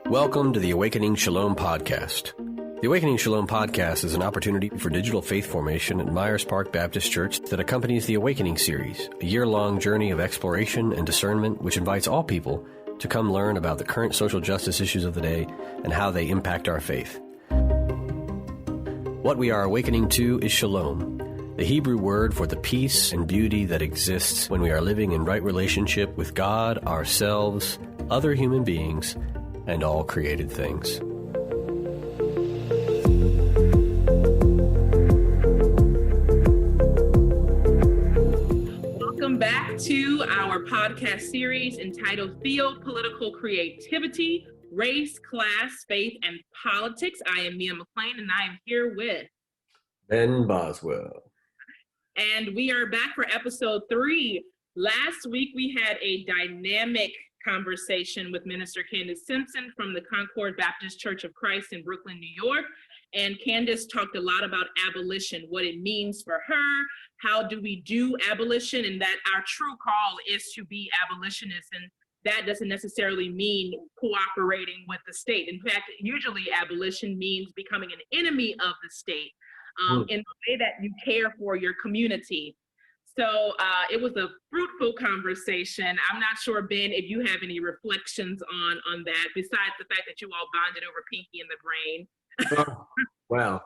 Welcome to the Awakening Shalom podcast. The Awakening Shalom podcast is an opportunity for digital faith formation at Myers Park Baptist Church that accompanies the Awakening series, a year-long journey of exploration and discernment which invites all people to come learn about the current social justice issues of the day and how they impact our faith. What we are awakening to is Shalom, the Hebrew word for the peace and beauty that exists when we are living in right relationship with God, ourselves, other human beings, and all created things. Welcome back to our podcast series entitled Theo-Political Creativity, Race, Class, Faith, and Politics. I am Mia McClain, and I am here with Ben Boswell. And we are back for episode 3. Last week, we had a dynamic conversation with Minister Candace Simpson from the Concord Baptist Church of Christ in Brooklyn, New York. And Candace talked a lot about abolition, what it means for her, how do we do abolition, and that our true call is to be abolitionists. And that doesn't necessarily mean cooperating with the state. In fact, usually abolition means becoming an enemy of the state in the way that you care for your community. So it was a fruitful conversation. I'm not sure, Ben, if you have any reflections on that, besides the fact that you all bonded over Pinky and the Brain. Well,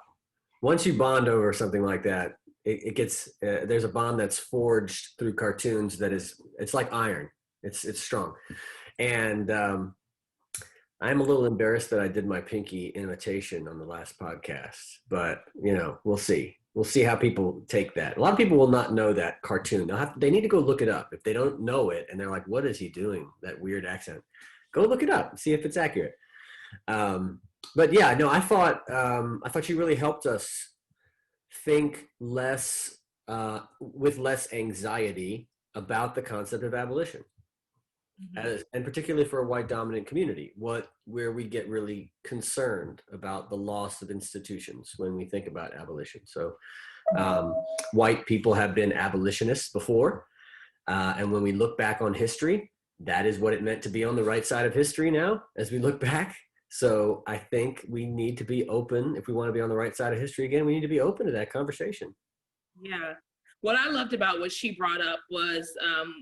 once you bond over something like that, it gets, there's a bond that's forged through cartoons that is, it's like iron. It's strong. And I'm a little embarrassed that I did my Pinky imitation on the last podcast, but, you know, we'll see. We'll see how people take that. A lot of people will not know that cartoon. They need to go look it up. If they don't know it and they're like, what is he doing? That weird accent. Go look it up and see if it's accurate. But yeah, no, I thought she really helped us think less, with less anxiety about the concept of abolition. And particularly for a white dominant community, where we get really concerned about the loss of institutions when we think about abolition. So white people have been abolitionists before. And when we look back on history, that is what it meant to be on the right side of history now, as we look back. So I think we need to be open. If we want to be on the right side of history again, we need to be open to that conversation. Yeah. What I loved about what she brought up was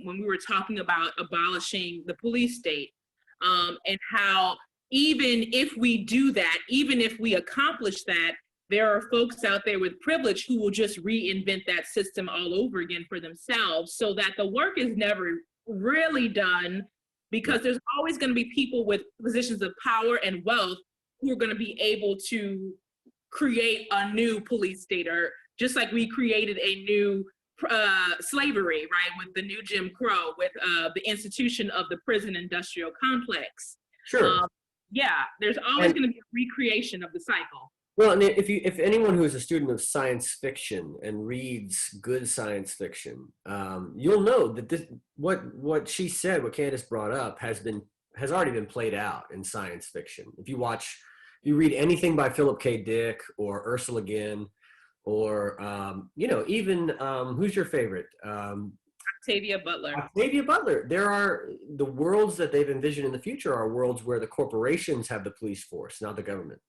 when we were talking about abolishing the police state and how even if we do that, even if we accomplish that, there are folks out there with privilege who will just reinvent that system all over again for themselves, so that the work is never really done, because there's always going to be people with positions of power and wealth who are going to be able to create a new police state, or just like we created a new slavery, right, with the new Jim Crow, with the institution of the prison industrial complex. Sure. Yeah, there's always going to be a recreation of the cycle. Well, and if anyone who is a student of science fiction and reads good science fiction, you'll know that what she said, what Candace brought up, has already been played out in science fiction. If you read anything by Philip K. Dick or Ursula Guin, or even who's your favorite? Octavia Butler. Octavia Butler. There are the worlds that they've envisioned in the future are worlds where the corporations have the police force, not the government.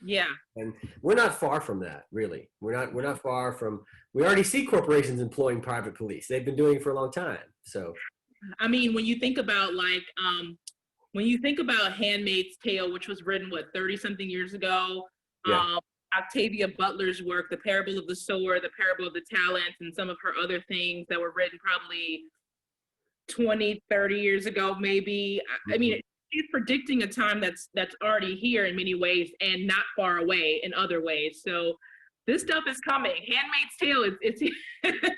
Yeah. And we're not far from that, really. We're not far from. We already see corporations employing private police. They've been doing it for a long time. So, I mean, when you think about *Handmaid's Tale*, which was written 30-something years ago. Yeah. Octavia Butler's work, The Parable of the Sower, The Parable of the Talents, and some of her other things that were written probably 20, 30 years ago, maybe. I mean, she's predicting a time that's already here in many ways and not far away in other ways. So this stuff is coming. Handmaid's Tale, it's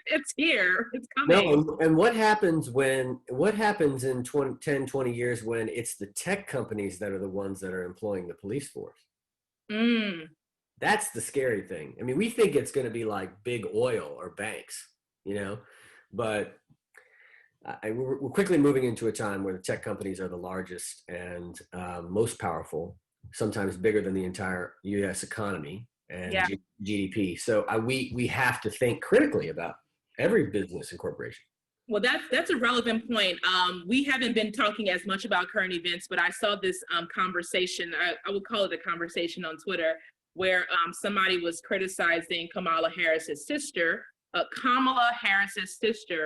it's here. It's coming. No, and what happens in 10, 20 years when it's the tech companies that are the ones that are employing the police force? That's the scary thing. I mean, we think it's going to be like big oil or banks, but we're quickly moving into a time where the tech companies are the largest and most powerful, sometimes bigger than the entire U.S. economy and GDP. So we have to think critically about every business and corporation. Well, that's a relevant point. We haven't been talking as much about current events, but I saw this conversation, I would call it a conversation on Twitter, where somebody was criticizing Kamala Harris's sister,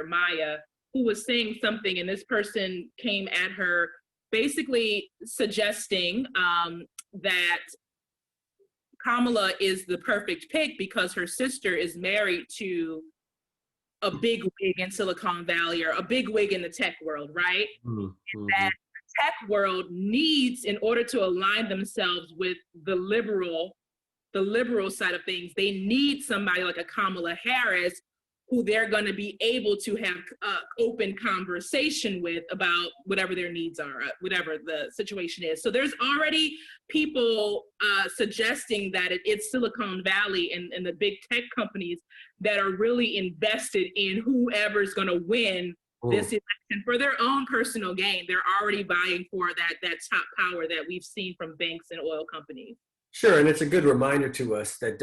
Maya, who was saying something, and this person came at her basically suggesting that Kamala is the perfect pick because her sister is married to a big wig in Silicon Valley, or a big wig in the tech world, right? Mm-hmm. That the tech world needs, in order to align themselves with the liberal side of things, they need somebody like a Kamala Harris who they're going to be able to have open conversation with about whatever their needs are, whatever the situation is. So there's already people suggesting that it's Silicon Valley and the big tech companies that are really invested in whoever's going to win this election for their own personal gain. They're already vying for that top power that we've seen from banks and oil companies. Sure, and it's a good reminder to us that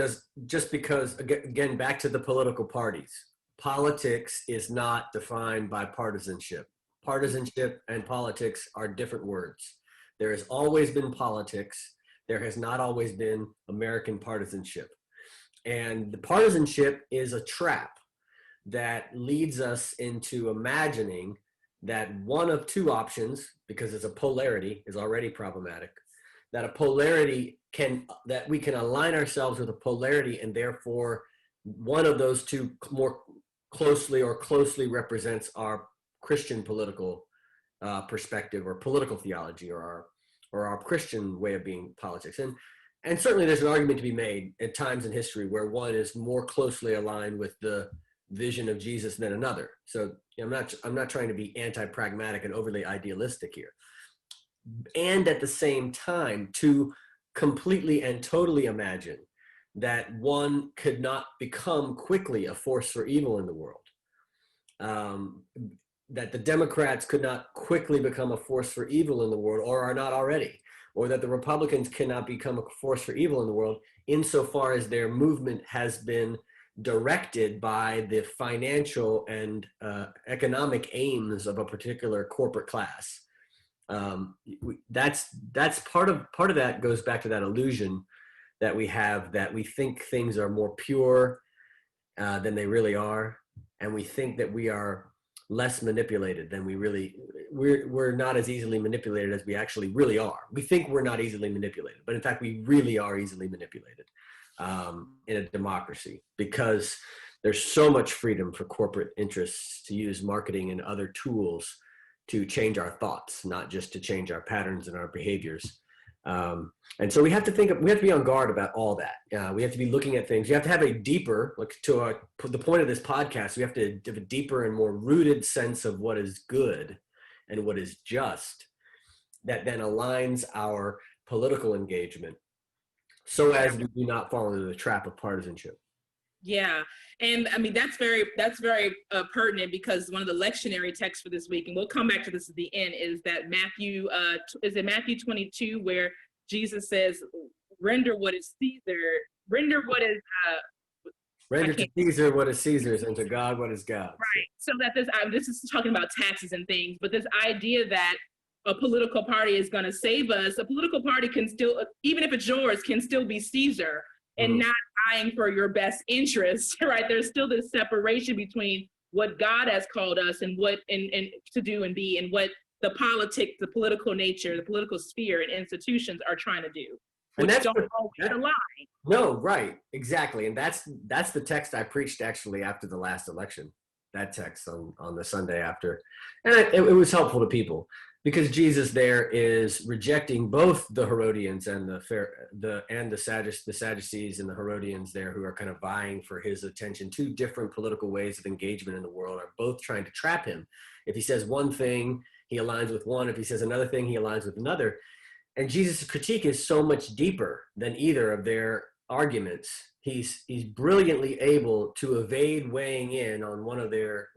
just because, again, back to the political parties, politics is not defined by partisanship. Partisanship and politics are different words. There has always been politics. There has not always been American partisanship. And the partisanship is a trap that leads us into imagining that one of two options, because it's a polarity, is already problematic, that a polarity that we can align ourselves with a polarity, and therefore one of those two more closely represents our Christian political perspective or political theology, or our Christian way of being politics. And certainly there's an argument to be made at times in history where one is more closely aligned with the vision of Jesus than another. So I'm not trying to be anti-pragmatic and overly idealistic here. And at the same time, to completely and totally imagine that one could not become quickly a force for evil in the world, that the Democrats could not quickly become a force for evil in the world, or are not already, or that the Republicans cannot become a force for evil in the world insofar as their movement has been directed by the financial and economic aims of a particular corporate class. That's part of that goes back to that illusion that we have, that we think things are more pure than they really are, and we think that we are less manipulated than we're not as easily manipulated as we actually really are. We think we're not easily manipulated, but in fact we really are easily manipulated in a democracy, because there's so much freedom for corporate interests to use marketing and other tools to change our thoughts, not just to change our patterns and our behaviors. And so we have to be on guard about all that. We have to be looking at things. You have to have a deeper, the point of this podcast, we have to have a deeper and more rooted sense of what is good and what is just, that then aligns our political engagement so as we do not fall into the trap of partisanship. Yeah, and I mean that's very pertinent, because one of the lectionary texts for this week, and we'll come back to this at the end, is that Matthew 22, where Jesus says, "Render what is Caesar, render what is render to Caesar what is Caesar's, and to God what is God's." Right. So that this is talking about taxes and things, but this idea that a political party is going to save us, a political party can still, even if it's yours, can still be Caesar. And not vying for your best interests, right? There's still this separation between what God has called us and what and to do and be, and what the political nature, the political sphere and institutions are trying to do. And that's don't always align. No, right, exactly. And that's the text I preached actually after the last election. That text on the Sunday after, and it was helpful to people, because Jesus there is rejecting both the Herodians and the Sadducees and the Herodians there, who are kind of vying for his attention. Two different political ways of engagement in the world are both trying to trap him. If he says one thing, he aligns with one. If he says another thing, he aligns with another. And Jesus' critique is so much deeper than either of their arguments. He's brilliantly able to evade weighing in on one of their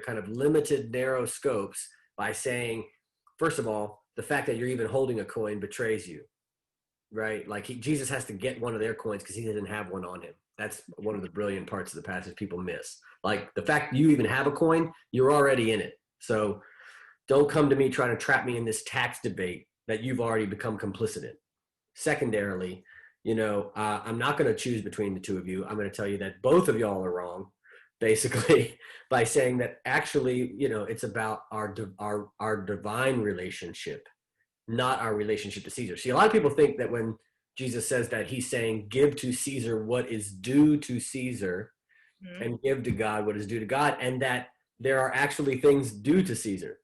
kind of limited, narrow scopes by saying, first of all, the fact that you're even holding a coin betrays you. right? Like Jesus has to get one of their coins because he didn't have one on him. That's one of the brilliant parts of the passage people miss. Like the fact you even have a coin, you're already in it. So don't come to me trying to trap me in this tax debate that you've already become complicit in. Secondarily, I'm not going to choose between the two of you. I'm going to tell you that both of y'all are wrong, basically, by saying that actually, it's about our divine relationship, not our relationship to Caesar. See, a lot of people think that when Jesus says that, he's saying, give to Caesar what is due to Caesar, and give to God what is due to God, and that there are actually things due to Caesar.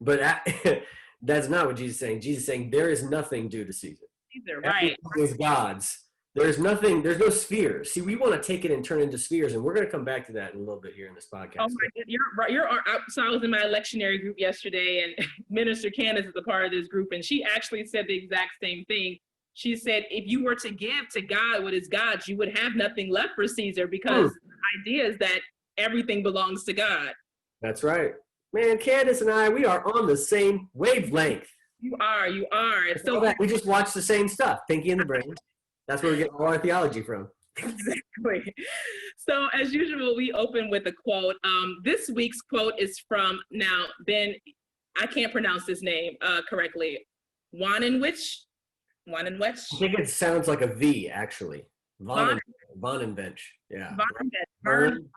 But that's not what Jesus is saying. Jesus is saying there is nothing due to Caesar. Right. Everything is God's. There's nothing, there's no spheres. See, we want to take it and turn it into spheres, and we're going to come back to that in a little bit here in this podcast. Oh my God, you're right. So I was in my lectionary group yesterday, and Minister Candace is a part of this group, and she actually said the exact same thing. She said, if you were to give to God what is God's, you would have nothing left for Caesar, because the idea is that everything belongs to God. That's right. Man, Candace and I, we are on the same wavelength. You are. So that we just watch the same stuff, Pinky and the Brain. That's where we get all our theology from. Exactly. So as usual, we open with a quote. This week's quote is from, now, Ben, I can't pronounce this name correctly. Wonenwich? I think it sounds like a V, actually. Vonenbench. Yeah. Vern.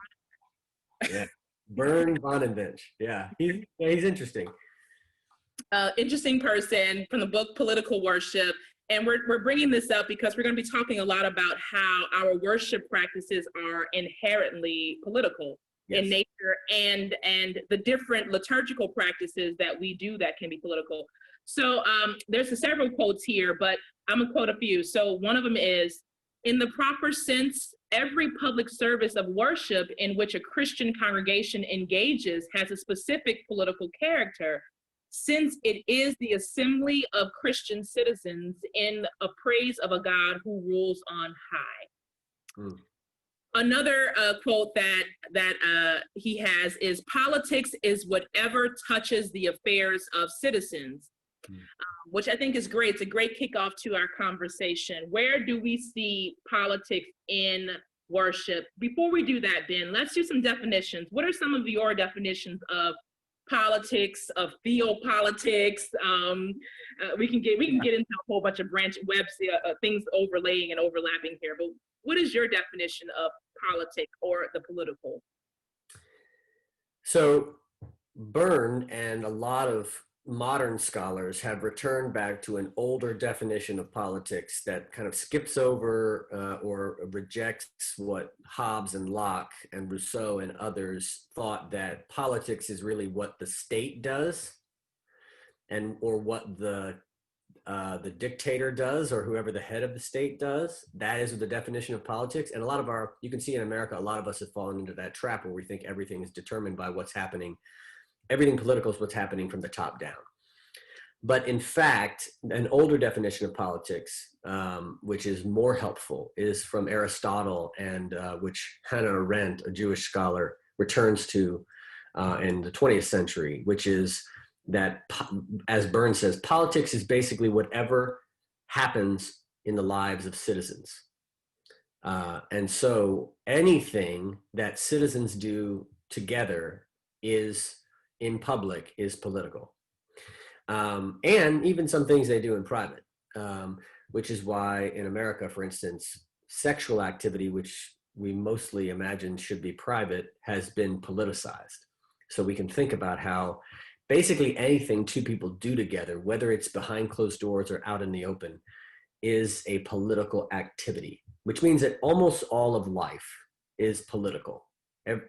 Yeah. Bern Vonenbench. Yeah. He's interesting. Interesting person from the book Political Worship. And we're bringing this up because we're going to be talking a lot about how our worship practices are inherently political in nature, and the different liturgical practices that we do that can be political. So there's several quotes here, but I'm going to quote a few. So one of them is, in the proper sense, every public service of worship in which a Christian congregation engages has a specific political character, since it is the assembly of Christian citizens in a praise of a God who rules on high. Another quote that he has is, politics is whatever touches the affairs of citizens, which I think is great. It's a great kickoff to our conversation. Where do we see politics in worship? Before we do that, Ben, let's do some definitions. What are some of your definitions of politics, of theopolitics? We can get into a whole bunch of branch webs, things overlaying and overlapping here, but what is your definition of politics or the political? So Byrne and a lot of modern scholars have returned back to an older definition of politics that kind of skips over or rejects what Hobbes and Locke and Rousseau and others thought, that politics is really what the state does, or what the dictator does, or whoever the head of the state does. That is the definition of politics. And you can see in America, a lot of us have fallen into that trap where we think everything is determined by what's happening. Everything political is what's happening from the top down. But in fact, an older definition of politics, which is more helpful, is from Aristotle, and which Hannah Arendt, a Jewish scholar, returns to in the 20th century, which is that, as Byrne says, politics is basically whatever happens in the lives of citizens. And so anything that citizens do together in public is political. And even some things they do in private, which is why in America, for instance, sexual activity, which we mostly imagine should be private, has been politicized. So we can think about how basically anything two people do together, whether it's behind closed doors or out in the open, is a political activity, which means that almost all of life is political.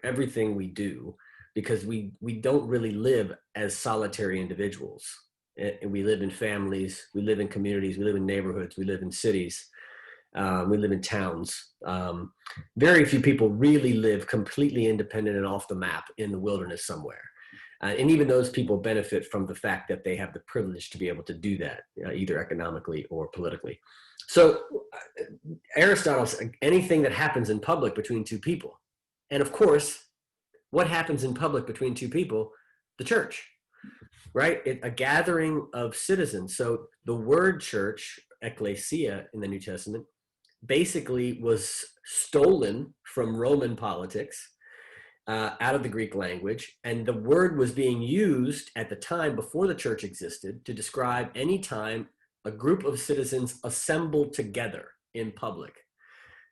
Everything we do, because we don't really live as solitary individuals. We live in families, we live in communities, we live in neighborhoods, we live in cities, we live in towns. Very few people really live completely independent and off the map in the wilderness somewhere. And even those people benefit from the fact that they have the privilege to be able to do that, either economically or politically. So Aristotle said anything that happens in public between two people. And of course, what happens in public between two people? The church, right? A gathering of citizens. So the word church ecclesia in the New Testament, basically was stolen from Roman politics out of the Greek language. And the word was being used at the time before the church existed to describe any time a group of citizens assembled together in public.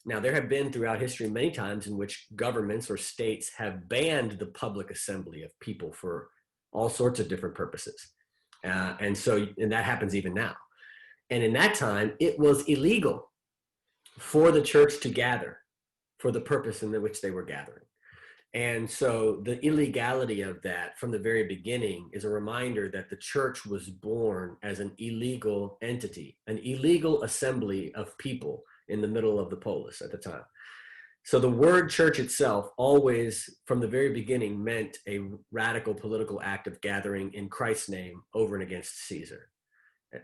Now, there have been throughout history many times in which governments or states have banned the public assembly of people for all sorts of different purposes. And that happens even now. And in that time, it was illegal for the church to gather for the purpose in which they were gathering. And so the illegality of that from the very beginning is a reminder that the church was born as an illegal entity, an illegal assembly of people in the middle of the polis at the time. So the word church itself always, from the very beginning, meant a radical political act of gathering in Christ's name over and against Caesar.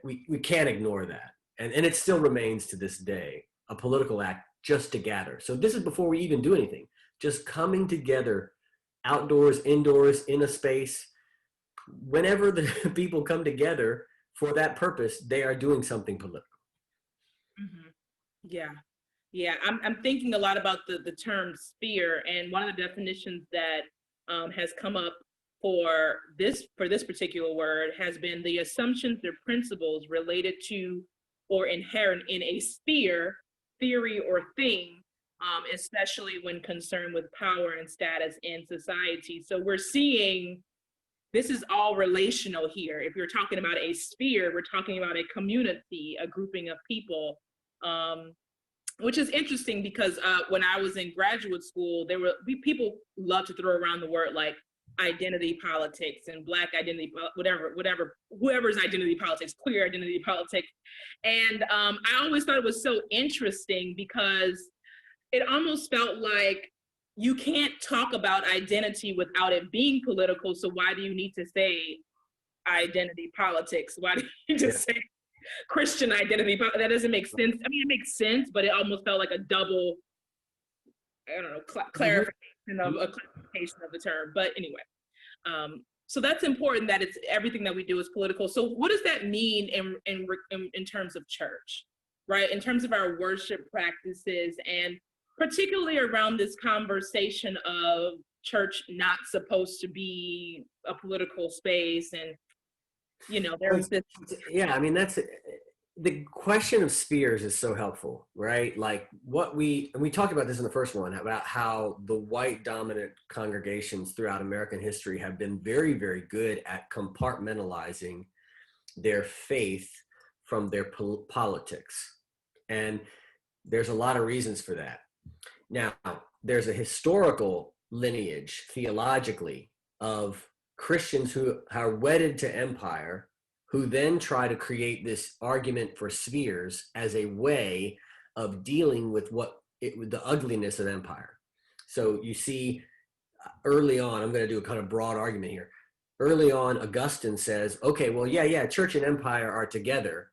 We can't ignore that. And it still remains to this day a political act just to gather. So this is before we even do anything, just coming together outdoors, indoors, in a space. Whenever the people come together for that purpose, they are doing something political. Mm-hmm. Yeah. I'm thinking a lot about the term sphere, and one of the definitions that has come up for this particular word has been the assumptions or principles related to or inherent in a sphere, theory, or thing, especially when concerned with power and status in society. So we're seeing this is all relational here. If you're talking about a sphere, we're talking about a community, a grouping of people, which is interesting because when I was in graduate school, people love to throw around the word like identity politics and Black identity, whoever's identity politics, queer identity politics. And I always thought it was so interesting because it almost felt like you can't talk about identity without it being political. So why do you need to say identity politics? Why do you just say Christian identity? That doesn't make sense. I mean, it makes sense, but it almost felt like a double, I don't know, clarification of the term. But anyway, so that's important that it's everything that we do is political. So what does that mean in terms of church, right? In terms of our worship practices, and particularly around this conversation of church not supposed to be a political space. And, you know, there's this. Yeah, I mean, that's the question of spheres is so helpful, right? Like we talked about this in the first one about how the white dominant congregations throughout American history have been very, very good at compartmentalizing their faith from their politics. And there's a lot of reasons for that. Now, there's a historical lineage theologically of Christians who are wedded to empire, who then try to create this argument for spheres as a way of dealing with the ugliness of empire. So you see early on, I'm going to do a kind of broad argument here. Early on, Augustine says, okay, well, yeah, church and empire are together,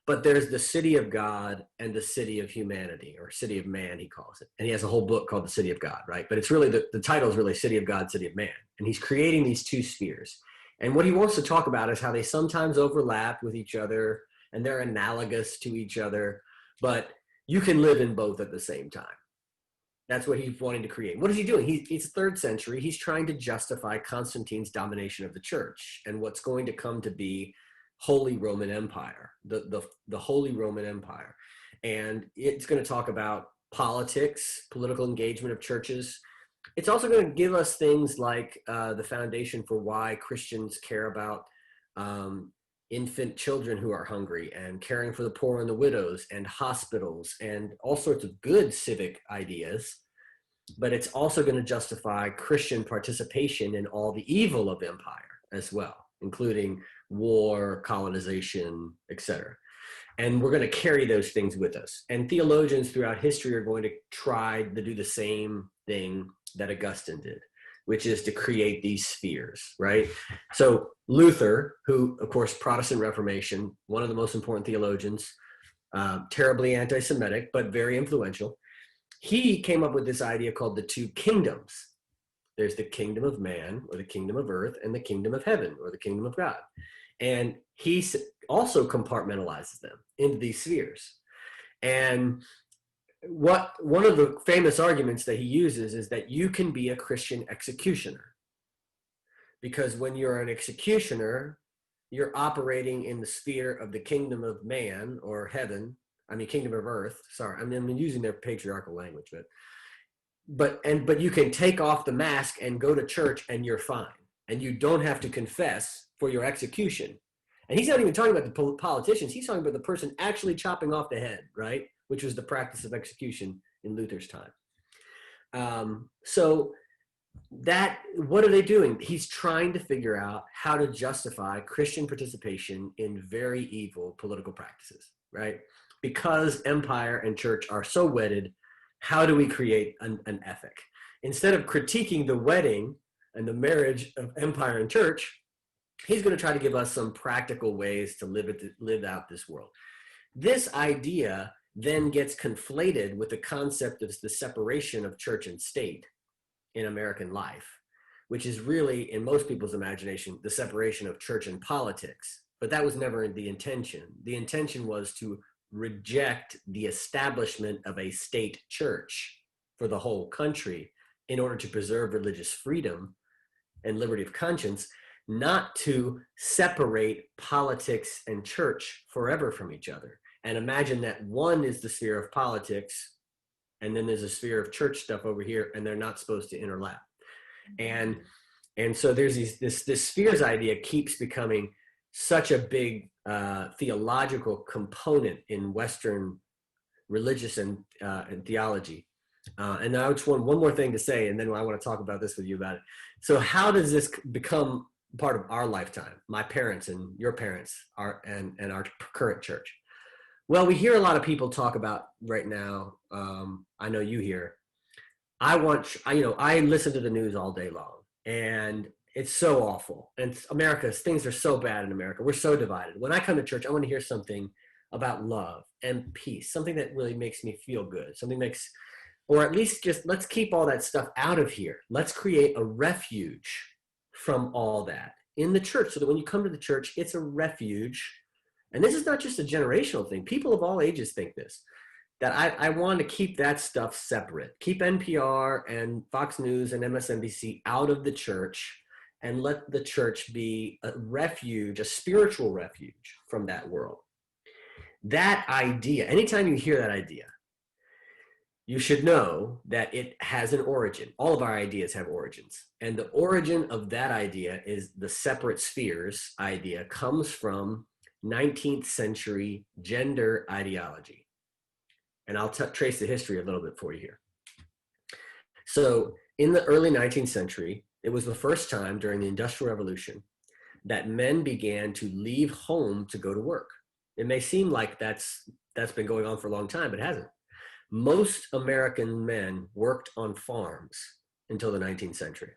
but there's the city of God and the city of humanity, or city of man, he calls it. And he has a whole book called The City of God, right? But it's really, the title is really City of God, City of Man. And he's creating these two spheres. And what he wants to talk about is how they sometimes overlap with each other and they're analogous to each other, but you can live in both at the same time. That's what he's wanting to create. What is he doing? He's 3rd century. He's trying to justify Constantine's domination of the church and what's going to come to be Holy Roman Empire, the Holy Roman Empire. And it's going to talk about politics, political engagement of churches. It's also going to give us things like the foundation for why Christians care about infant children who are hungry and caring for the poor and the widows and hospitals and all sorts of good civic ideas. But it's also going to justify Christian participation in all the evil of empire as well, including war, colonization, etc. And we're going to carry those things with us. And theologians throughout history are going to try to do the same thing that Augustine did, which is to create these spheres, right? So Luther, who, of course, Protestant Reformation, one of the most important theologians, terribly anti-Semitic, but very influential, he came up with this idea called the two kingdoms. There's the kingdom of man, or the kingdom of earth, and the kingdom of heaven, or the kingdom of God. And he also compartmentalizes them into these spheres. And one of the famous arguments that he uses is that you can be a Christian executioner. Because when you're an executioner, you're operating in the sphere of the kingdom of man or heaven. I mean, kingdom of earth. Sorry, I'm using their patriarchal language, but you can take off the mask and go to church and you're fine. And you don't have to confess for your execution. And he's not even talking about the politicians. He's talking about the person actually chopping off the head, right? Which was the practice of execution in Luther's time. So that, what are they doing? He's trying to figure out how to justify Christian participation in very evil political practices, right? Because empire and church are so wedded, how do we create an ethic? Instead of critiquing the wedding and the marriage of empire and church, he's going to try to give us some practical ways to live out this world. This idea then gets conflated with the concept of the separation of church and state in American life, which is really, in most people's imagination, the separation of church and politics. But that was never the intention. The intention was to reject the establishment of a state church for the whole country in order to preserve religious freedom and liberty of conscience, not to separate politics and church forever from each other. And imagine that one is the sphere of politics, and then there's a sphere of church stuff over here, and they're not supposed to interlap. And so there's this spheres idea keeps becoming such a big theological component in Western religious and theology. And I just want one more thing to say, and then I want to talk about this with you about it. So how does this become part of our lifetime, my parents and your parents, and our current church? Well, we hear a lot of people talk about right now. I know you hear. I listen to the news all day long, and it's so awful. And things are so bad in America. We're so divided. When I come to church, I want to hear something about love and peace, something that really makes me feel good, or at least just let's keep all that stuff out of here. Let's create a refuge from all that in the church, so that when you come to the church, it's a refuge. And this is not just a generational thing. People of all ages think this, that I want to keep that stuff separate. Keep NPR and Fox News and MSNBC out of the church, and let the church be a refuge, a spiritual refuge from that world. That idea, anytime you hear that idea, you should know that it has an origin. All of our ideas have origins. And the origin of that idea is the separate spheres idea comes from 19th century gender ideology. And I'll trace the history a little bit for you here. So in the early 19th century, it was the first time during the Industrial Revolution that men began to leave home to go to work. It may seem like that's been going on for a long time, but it hasn't. Most American men worked on farms until the 19th century.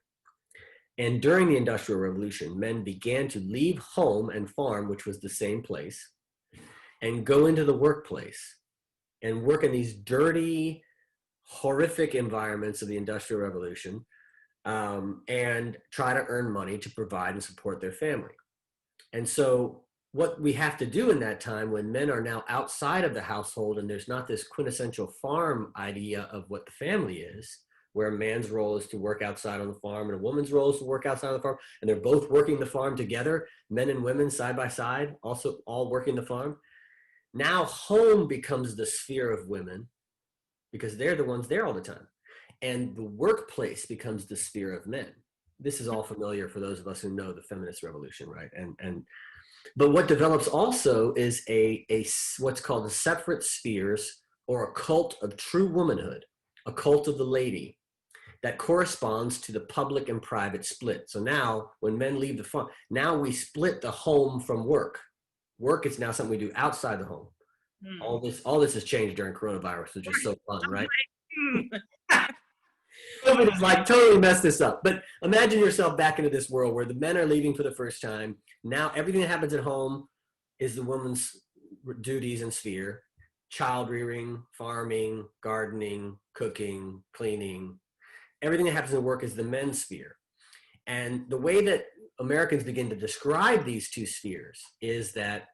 And during the Industrial Revolution, men began to leave home and farm, which was the same place, and go into the workplace and work in these dirty, horrific environments of the Industrial Revolution, and try to earn money to provide and support their family. And so what we have to do in that time, when men are now outside of the household and there's not this quintessential farm idea of what the family is, where a man's role is to work outside on the farm and a woman's role is to work outside on the farm, and they're both working the farm together, men and women side by side, also all working the farm. Now home becomes the sphere of women because they're the ones there all the time. And the workplace becomes the sphere of men. This is all familiar for those of us who know the feminist revolution, right? But what develops also is a what's called the separate spheres, or a cult of true womanhood, a cult of the lady, that corresponds to the public and private split. So now when men leave the farm, now we split the home from work. Work is now something we do outside the home. All this has changed during coronavirus, which is so fun, right? COVID has like totally messed this up. But imagine yourself back into this world where the men are leaving for the first time. Now everything that happens at home is the woman's duties and sphere. Child rearing, farming, gardening, cooking, cleaning. Everything that happens at work is the men's sphere. And the way that Americans begin to describe these two spheres is that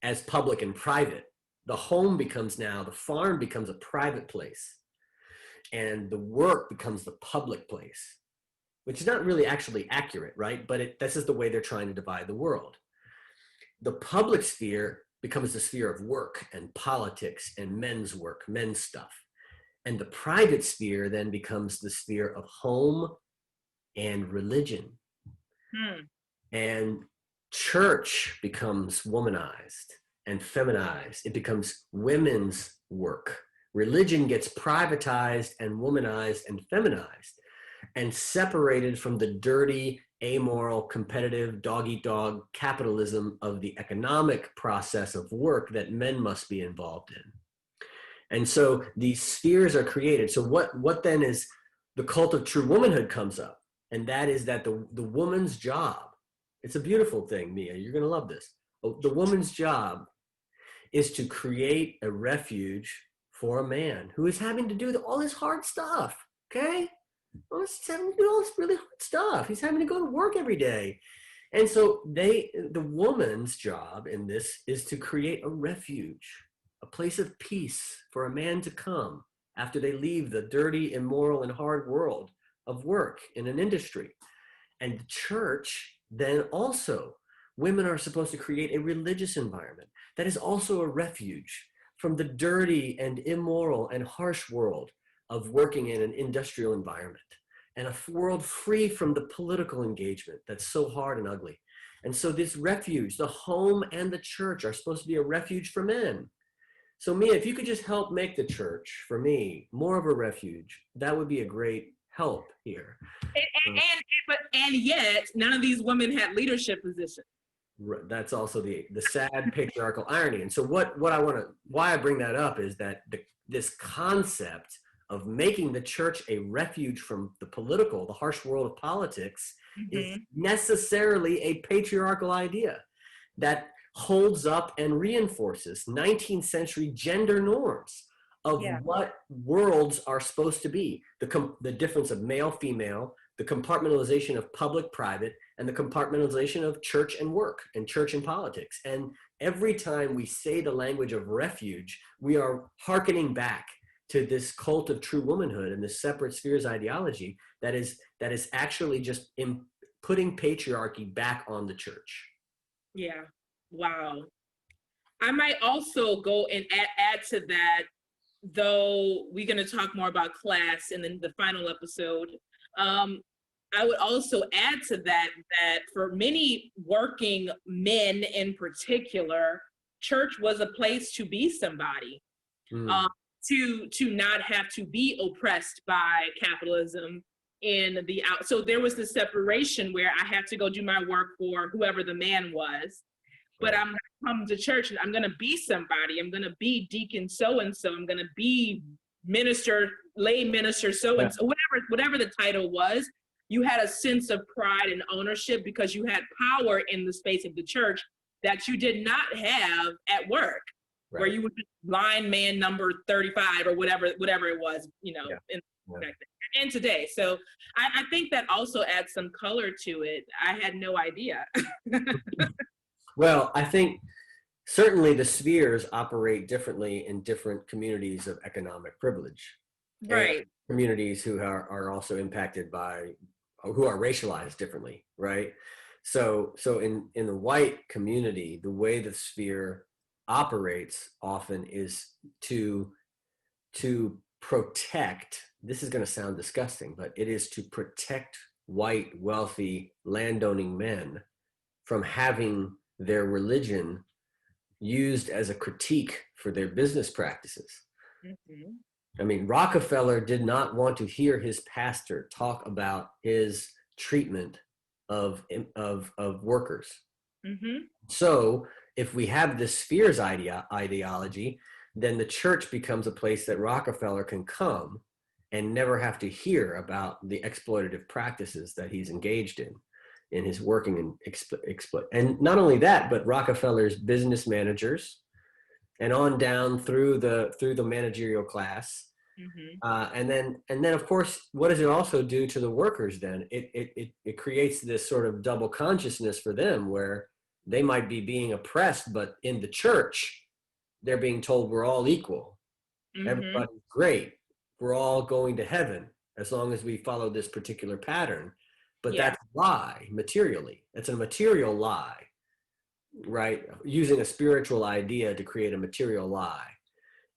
as public and private, the home becomes now, the farm becomes a private place, and the work becomes the public place, which is not really actually accurate, right? But this is the way they're trying to divide the world. The public sphere becomes the sphere of work and politics and men's work, men's stuff. And the private sphere then becomes the sphere of home and religion. And church becomes womanized and feminized. It becomes women's work. Religion gets privatized and womanized and feminized and separated from the dirty, amoral, competitive, dog-eat-dog capitalism of the economic process of work that men must be involved in. And so these spheres are created. So what then is the cult of true womanhood comes up, and that is that the woman's job, it's a beautiful thing, Mia, you're going to love this. The woman's job is to create a refuge for a man who is having to do all this hard stuff, okay? Well, he's having to do all this really hard stuff. He's having to go to work every day. And so the woman's job in this is to create a refuge, a place of peace for a man to come after they leave the dirty, immoral, and hard world of work in an industry. And the church then also, women are supposed to create a religious environment that is also a refuge from the dirty and immoral and harsh world of working in an industrial environment, and a world free from the political engagement that's so hard and ugly. And so this refuge, the home and the church, are supposed to be a refuge for men. So Mia, if you could just help make the church, for me, more of a refuge, that would be a great help here. And yet, none of these women had leadership positions. That's also the sad patriarchal irony. And so why I bring that up is that this concept of making the church a refuge from the political, the harsh world of politics, is necessarily a patriarchal idea that holds up and reinforces 19th century gender norms of what worlds are supposed to be. The difference of male, female, the compartmentalization of public, private, and the compartmentalization of church and work and church and politics. And every time we say the language of refuge, we are hearkening back to this cult of true womanhood and this separate spheres ideology that is actually just putting patriarchy back on the church. Yeah. Wow. I might also go and add to that, though we're going to talk more about class in the final episode. I would also add to that for many working men in particular, church was a place to be somebody, to not have to be oppressed by capitalism so there was this separation where I had to go do my work for whoever the man was, but I'm going to come to church and I'm going to be somebody. I'm going to be deacon so-and-so. I'm going to be minister, lay minister so-and-so, whatever the title was. You had a sense of pride and ownership because you had power in the space of the church that you did not have at work, where you would be line man number 35 or whatever it was, and today. So I think that also adds some color to it. I had no idea. Well, I think certainly the spheres operate differently in different communities of economic privilege. Right. And communities who are also impacted who are racialized differently, right? So in the white community, the way the sphere operates often is to protect, this is going to sound disgusting, but it is to protect white, wealthy, landowning men from having their religion used as a critique for their business practices. Mm-hmm. I mean, Rockefeller did not want to hear his pastor talk about his treatment of workers. Mm-hmm. So if we have this spheres ideology, then the church becomes a place that Rockefeller can come and never have to hear about the exploitative practices that he's engaged in his working and exploit. And not only that, but Rockefeller's business managers and on down through the managerial class And then of course, what does it also do to the workers then? It creates this sort of double consciousness for them where they might be being oppressed, but in the church, they're being told we're all equal. Everybody's great. We're all going to heaven as long as we follow this particular pattern. But that's a lie materially. It's a material lie, right? Using a spiritual idea to create a material lie.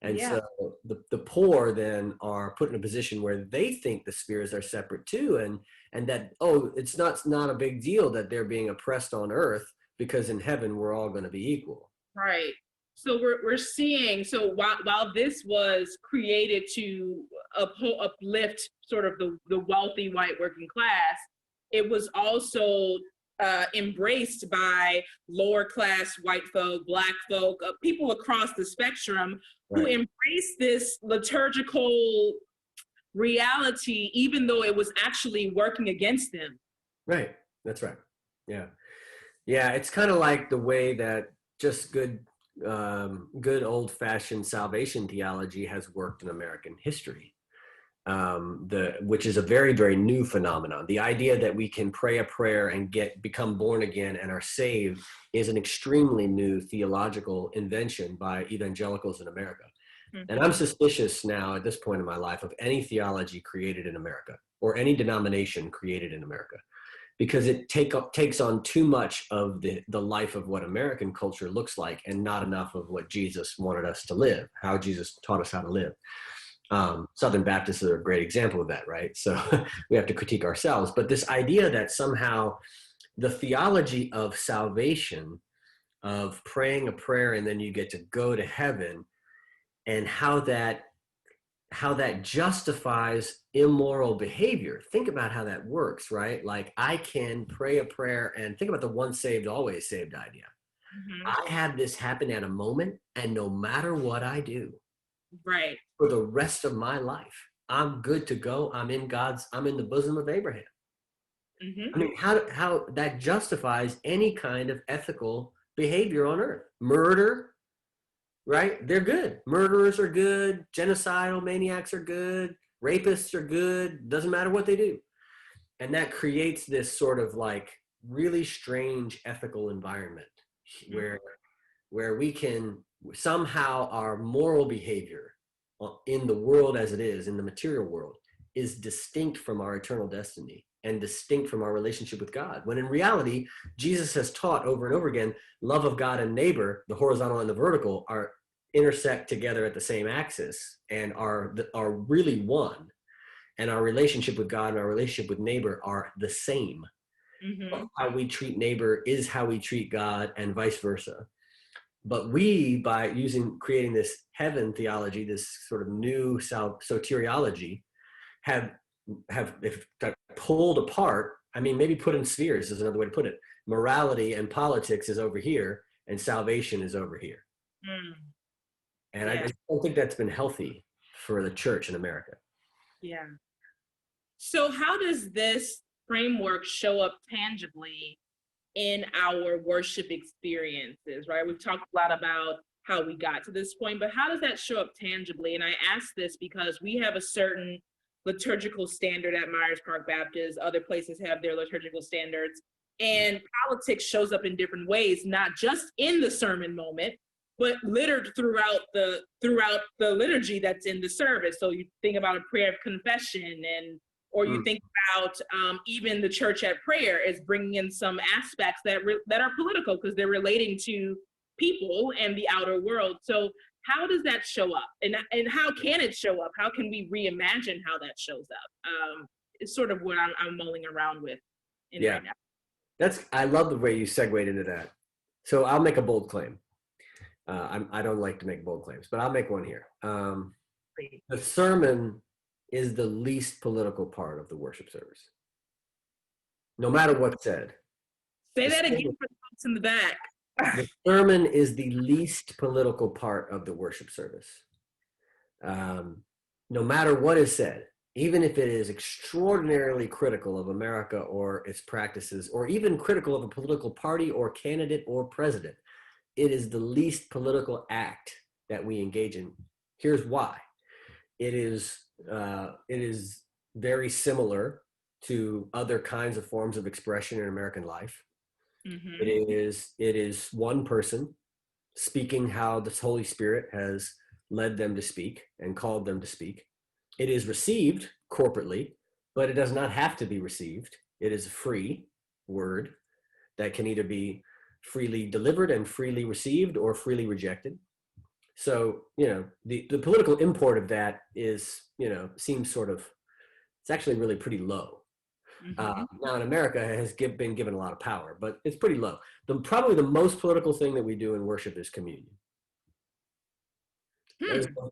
And so the poor then are put in a position where they think the spheres are separate too. And that, it's not a big deal that they're being oppressed on earth because in heaven, we're all going to be equal. Right. So we're seeing, so while this was created to uplift sort of the wealthy white working class, it was also embraced by lower class white folk, Black folk, people across the spectrum who embraced this liturgical reality, even though it was actually working against them. Right. That's right. Yeah. Yeah. It's kind of like the way that just good old-fashioned salvation theology has worked in American history, which is a very, very new phenomenon. The idea that we can pray a prayer and become born again and are saved is an extremely new theological invention by evangelicals in America. And I'm suspicious now at this point in my life of any theology created in America or any denomination created in America, because it takes on too much of the life of what American culture looks like and not enough of what Jesus wanted us to live, how Jesus taught us how to live. Southern Baptists are a great example of that, right? So we have to critique ourselves. But this idea that somehow the theology of salvation, of praying a prayer and then you get to go to heaven, and how that justifies immoral behavior. Think about how that works, right? Like I can pray a prayer and think about the once saved, always saved idea. I have this happen at a moment, and no matter what I do, right, for the rest of my life, I'm good to go. I'm in the bosom of Abraham. I mean, how that justifies any kind of ethical behavior on earth. Murder, right? They're good. Murderers are good. Genocidal maniacs are good. Rapists are good. Doesn't matter what they do. And that creates this sort of like really strange ethical environment where we can somehow our moral behavior in the world as it is, in the material world, is distinct from our eternal destiny and distinct from our relationship with God. When in reality, Jesus has taught over and over again, love of God and neighbor, the horizontal and the vertical, are intersect together at the same axis and are really one. And our relationship with God and our relationship with neighbor are the same. How we treat neighbor is how we treat God, and vice versa. But we, by creating this heaven theology, this sort of new soteriology, have pulled apart. I mean, maybe put in spheres is another way to put it. Morality and politics is over here, and salvation is over here. And I don't think that's been healthy for the church in America. Yeah. So how does this framework show up tangibly in our worship experiences, right? We've talked a lot about how we got to this point, but how does that show up tangibly? And I ask this because we have a certain liturgical standard at Myers Park Baptist. Other places have their liturgical standards. And politics shows up in different ways, not just in the sermon moment, but littered throughout the liturgy that's in the service. So you think about a prayer of confession, or you think about even the church at prayer is bringing in some aspects that are political because they're relating to people and the outer world. So how does that show up, and how can it show up? How can we reimagine how that shows up? It's sort of what I'm mulling around with right now. I love the way you segued into that. So I'll make a bold claim. I don't like to make bold claims, but I'll make one here. The sermon is the least political part of the worship service, no matter what's said. Say that again for the folks in the back. The sermon is the least political part of the worship service. No matter what is said, even if it is extraordinarily critical of America or its practices, or even critical of a political party or candidate or president, it is the least political act that we engage in. Here's why. It is it is very similar to other kinds of forms of expression in American life. Mm-hmm. It is one person speaking how the Holy Spirit has led them to speak and called them to speak. It is received corporately, but it does not have to be received. It is a free word that can either be freely delivered and freely received or freely rejected. So, the political import of that is, seems sort of, it's actually really pretty low. Now in America it has been given a lot of power, but it's pretty low. Probably the most political thing that we do in worship is communion.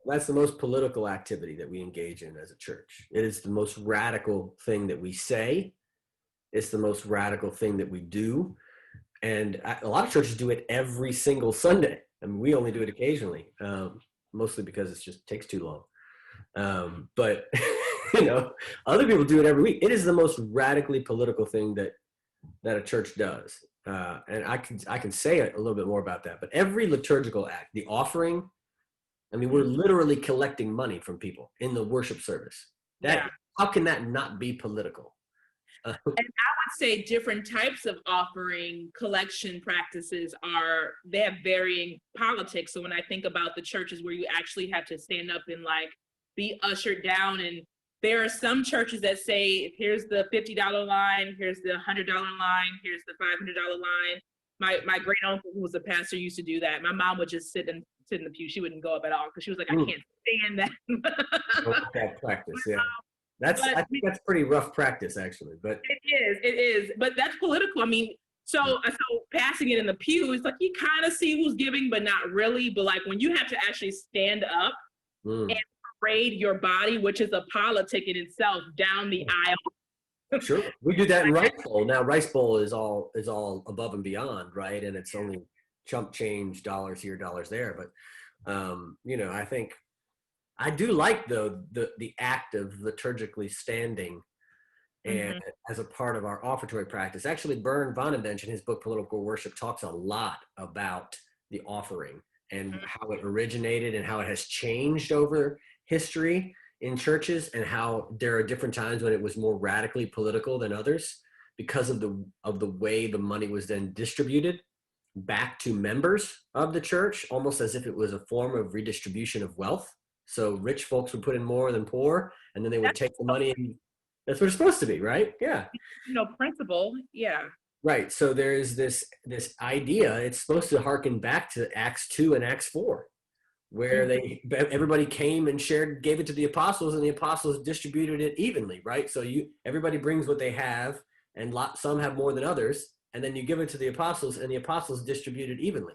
That's the most political activity that we engage in as a church. It is the most radical thing that we say. It's the most radical thing that we do. And a lot of churches do it every single Sunday. I mean, we only do it occasionally, mostly because it just takes too long. But other people do it every week. It is the most radically political thing that a church does. And I can say a little bit more about that. But every liturgical act, the offering, I mean, we're literally collecting money from people in the worship service. How can that not be political? And I would say different types of offering collection practices they have varying politics. So when I think about the churches where you actually have to stand up and be ushered down, and there are some churches that say, here's the $50 line, here's the $100 line, here's the $500 line. My great uncle, who was a pastor, used to do that. My mom would just sit in the pew. She wouldn't go up at all because she was like, I can't stand that. That practice, yeah. I think that's pretty rough practice, actually. But it is. But that's political. I mean, so passing it in the pew, it's like you kind of see who's giving, but not really. But when you have to actually stand up and parade your body, which is a politic in itself, down the aisle. Sure, we do that in Rice Bowl. Now, Rice Bowl is all above and beyond, right? And it's only chump change, dollars here, dollars there. But I think I do like though the act of liturgically standing and as a part of our offertory practice. Actually, Bern Vonnebench in his book Political Worship talks a lot about the offering and how it originated and how it has changed over history in churches, and how there are different times when it was more radically political than others because of the way the money was then distributed back to members of the church, almost as if it was a form of redistribution of wealth. So rich folks would put in more than poor, and then they would take the money, and that's what it's supposed to be, right? Yeah. Principle. Yeah. Right. So there's this idea, it's supposed to harken back to Acts 2 and Acts 4, where everybody came and gave it to the apostles, and the apostles distributed it evenly, right? So everybody brings what they have, and some have more than others, and then you give it to the apostles, and the apostles distribute it evenly.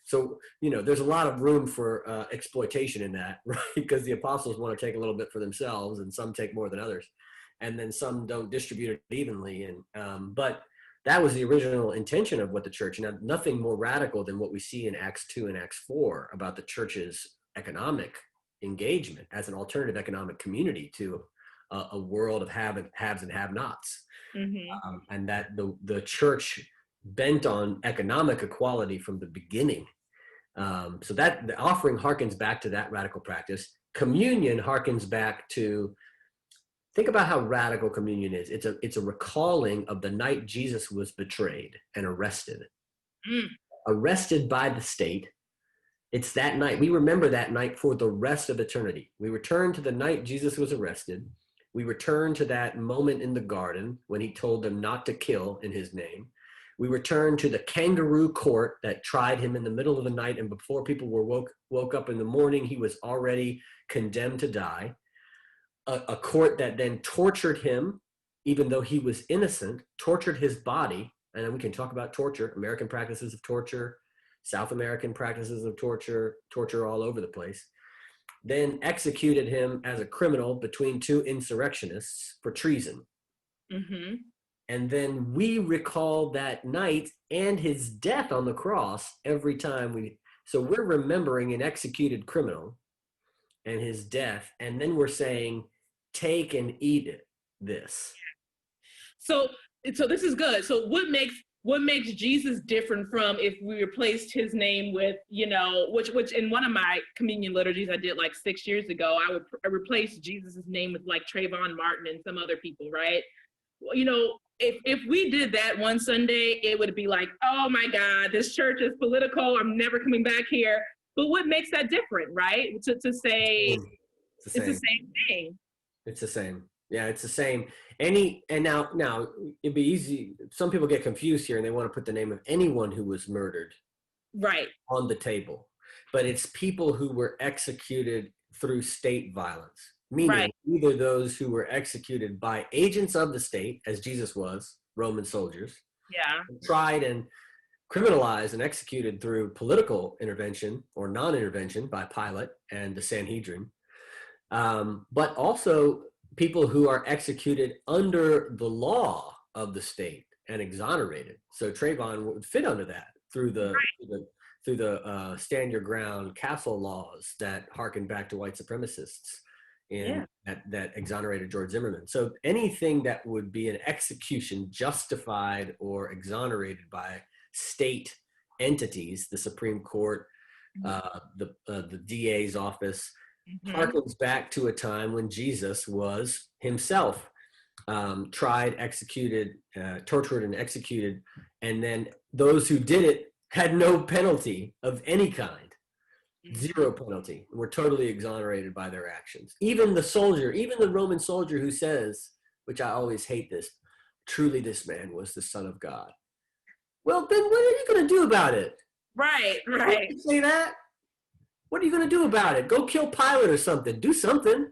So, there's a lot of room for exploitation in that, right? Because the apostles want to take a little bit for themselves, and some take more than others, and then some don't distribute it evenly. And but that was the original intention of what the church. Now, nothing more radical than what we see in Acts 2 and Acts 4 about the church's economic engagement as an alternative economic community to a world of haves and have-nots, and that the church bent on economic equality from the beginning. So that the offering harkens back to that radical practice. Communion harkens back to, think about how radical communion is. It's a recalling of the night Jesus was betrayed and arrested. Arrested by the state. It's that night. We remember that night for the rest of eternity. We return to the night Jesus was arrested. We return to that moment in the garden when he told them not to kill in his name. We return to the kangaroo court that tried him in the middle of the night, and before people were woke up in the morning, he was already condemned to die. A court that then tortured him, even though he was innocent, tortured his body. And then we can talk about torture, American practices of torture, South American practices of torture all over the place. Then executed him as a criminal between two insurrectionists for treason. And then we recall that night and his death on the cross every time so we're remembering an executed criminal and his death, and then we're saying, take and eat this. So this is good. So what makes what makes Jesus different from if we replaced his name with, which in one of my communion liturgies I did like 6 years ago, I replaced Jesus's name with like Trayvon Martin and some other people, right? If we did that one Sunday, it would be like, oh my God, this church is political. I'm never coming back here. But what makes that different, right? To say it's the same thing. It's the same. Yeah, it's the same. Now it'd be easy. Some people get confused here and they want to put the name of anyone who was murdered right on the table. But it's people who were executed through state violence, meaning either those who were executed by agents of the state, as Jesus was, Roman soldiers, tried and criminalized and executed through political intervention or non-intervention by Pilate and the Sanhedrin, but also people who are executed under the law of the state and exonerated. So Trayvon would fit under that through the stand your ground castle laws that harken back to white supremacists that exonerated George Zimmerman. So anything that would be an execution justified or exonerated by state entities, the Supreme Court, the DA's office, harkens back to a time when Jesus was himself tried, executed, tortured and executed, and then those who did it had no penalty of any kind, zero penalty, and were totally exonerated by their actions. Even the Roman soldier who says, which I always hate this, truly this man was the Son of God. Well, then what are you going to do about it? Right. You say that? What are you going to do about it? Go kill Pilate or something. Do something.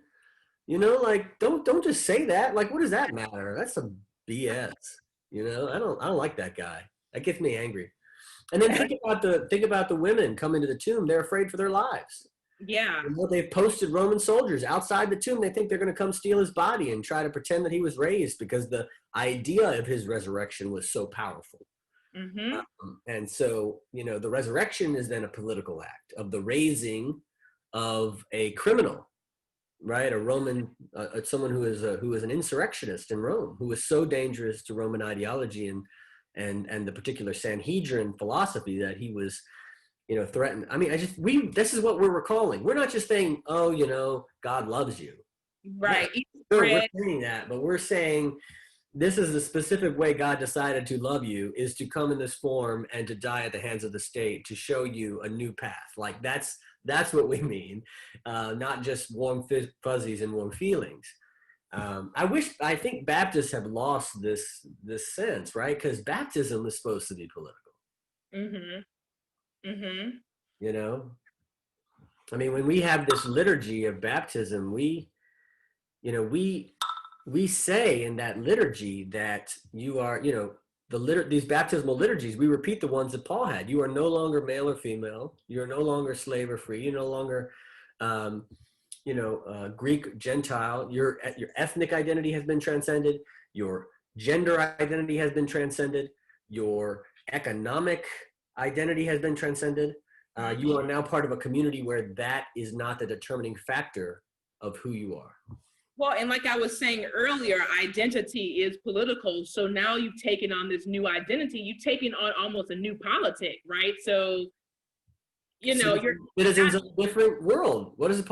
Don't just say that. Like, what does that matter? That's some BS. I don't like that guy. That gets me angry. And then think about the women coming to the tomb. They're afraid for their lives. Yeah. They've posted Roman soldiers outside the tomb. They think they're going to come steal his body and try to pretend that he was raised because the idea of his resurrection was so powerful. And so, the resurrection is then a political act of the raising of a criminal, right? A Roman, someone who is an insurrectionist in Rome, who was so dangerous to Roman ideology and the particular Sanhedrin philosophy that he was, threatened. I mean, this is what we're recalling. We're not just saying, oh, God loves you. Right. Sure, we're saying that, but we're saying this is the specific way God decided to love you, is to come in this form and to die at the hands of the state to show you a new path. Like that's what we mean, not just warm fuzzies and warm feelings. I think Baptists have lost this sense, right? Because baptism is supposed to be political. I mean, when we have this liturgy of baptism, we say in that liturgy that you are, these baptismal liturgies, we repeat the ones that Paul had. You are no longer male or female. You're no longer slave or free. You're no longer, Greek, Gentile. Your ethnic identity has been transcended. Your gender identity has been transcended. Your economic identity has been transcended. You are now part of a community where that is not the determining factor of who you are. Well, and like I was saying earlier, identity is political. So now you've taken on this new identity. You've taken on almost a new politic, right? So, you're citizens of a different world. What does it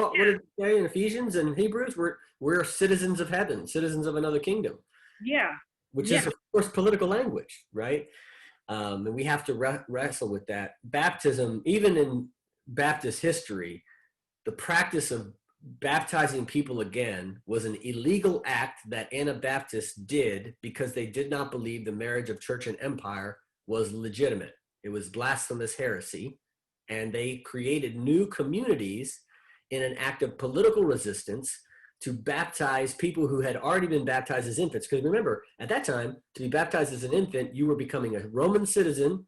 say in Ephesians and Hebrews? We're citizens of heaven, citizens of another kingdom. Yeah. Which is, of course, political language, right? And we have to wrestle with that. Baptism, even in Baptist history, the practice of baptizing people again was an illegal act that Anabaptists did because they did not believe the marriage of church and empire was legitimate. It was blasphemous heresy, and they created new communities in an act of political resistance to baptize people who had already been baptized as infants. Because remember, at that time, to be baptized as an infant, you were becoming a Roman citizen,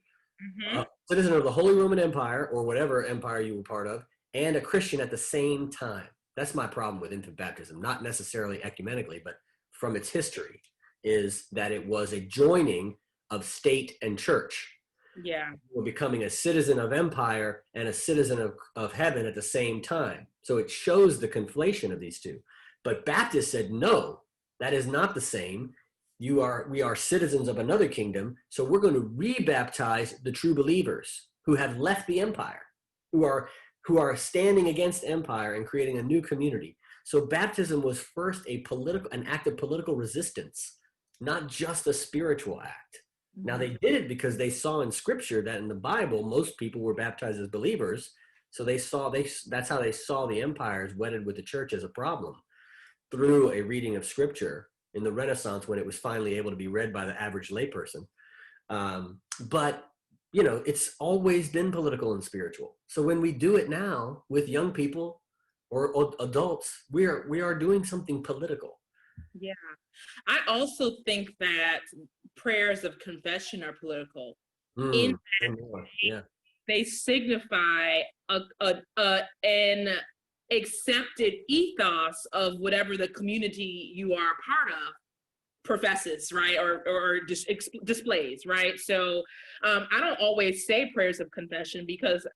a citizen of the Holy Roman Empire, or whatever empire you were part of, and a Christian at the same time. That's my problem with infant baptism, not necessarily ecumenically, but from its history, is that it was a joining of state and church. Yeah. We're becoming a citizen of empire and a citizen of heaven at the same time. So it shows the conflation of these two. But Baptists said, no, that is not the same. we are citizens of another kingdom, so we're going to rebaptize the true believers who have left the empire, who are standing against empire and creating a new community. So baptism was first an act of political resistance, not just a spiritual act. Now they did it because they saw in scripture that in the Bible, most people were baptized as believers. So that's how they saw the empires wedded with the church as a problem, through a reading of scripture in the Renaissance, when it was finally able to be read by the average layperson. But it's always been political and spiritual. So when we do it now with young people or adults, we are doing something political. Yeah. I also think that prayers of confession are political. In that they signify an accepted ethos of whatever the community you are a part of professes, right, or displays, right? So I don't always say prayers of confession because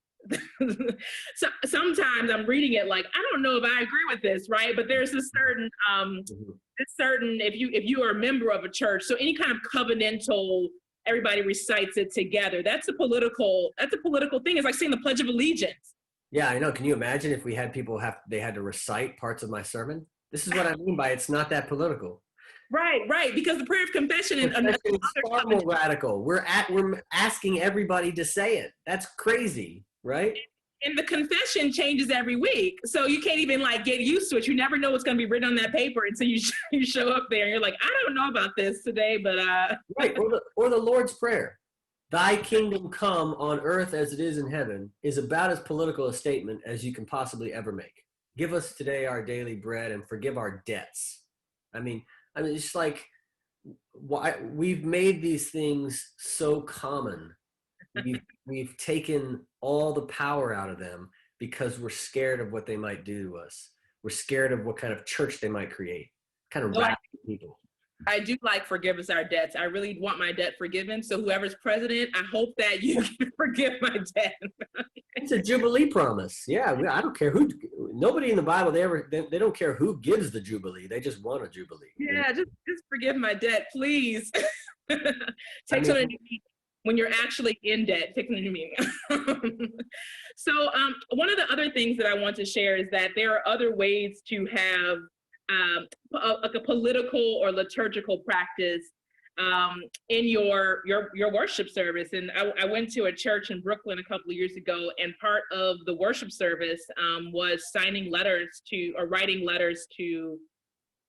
so sometimes I'm reading it like, I don't know if I agree with this, right? But there's a certain if you are a member of a church, so any kind of covenantal, everybody recites it together. That's a political thing. It's like saying the Pledge of Allegiance. Yeah, I know. Can you imagine if we had people they had to recite parts of my sermon? This is what I mean by it's not that political. Right. Because the prayer of confession is far more radical. We're asking everybody to say it. That's crazy, right? And the confession changes every week, so you can't even get used to it. You never know what's going to be written on that paper until you show up there and you're like, I don't know about this today, but right. Or the Lord's Prayer. Thy kingdom come on earth as it is in heaven is about as political a statement as you can possibly ever make. Give us today our daily bread and forgive our debts. I mean, it's like, why we've made these things so common. We've taken all the power out of them because we're scared of what they might do to us. We're scared of what kind of church they might create. Kind of radical people. I do forgive us our debts. I really want my debt forgiven. So whoever's president, I hope that you can forgive my debt. It's a Jubilee promise. Yeah, I don't care who. Nobody in the Bible, they don't care who gives the Jubilee. They just want a Jubilee. Yeah, just forgive my debt, please. Takes on a new meaning. When you're actually in debt, takes on a new meaning. So one of the other things that I want to share is that there are other ways to have a political or liturgical practice in your worship service. And I went to a church in Brooklyn a couple of years ago, and part of the worship service was writing letters to,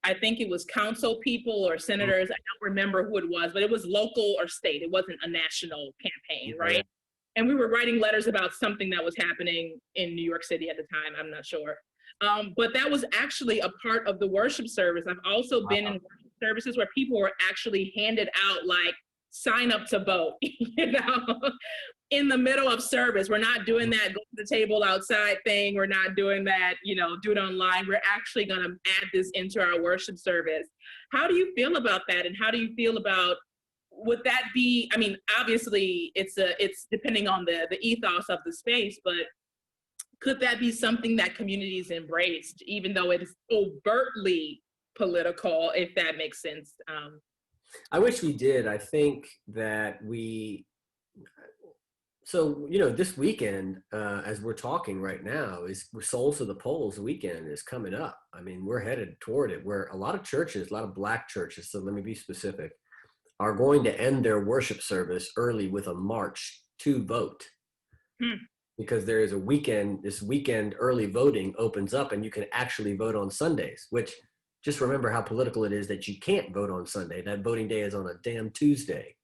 I think it was council people or senators. I don't remember who it was, but it was local or state. It wasn't a national campaign, right? And we were writing letters about something that was happening in New York City at the time. I'm not sure. But that was actually a part of the worship service. I've also been in worship services where people were actually handed out sign up to vote, in the middle of service. We're not doing that go to the table outside thing. We're not doing that, do it online. We're actually going to add this into our worship service. How do you feel about that? And how do you feel about, would that be, obviously it's depending on the ethos of the space, but could that be something that communities embraced, even though it is overtly political, if that makes sense? I wish we did. I think that this weekend, as we're talking right now, Souls of the Polls weekend is coming up. We're headed toward it, where a lot of churches, a lot of Black churches, so let me be specific, are going to end their worship service early with a march to vote. Because there is this weekend early voting opens up and you can actually vote on Sundays, which just remember how political it is that you can't vote on Sunday. That voting day is on a damn Tuesday.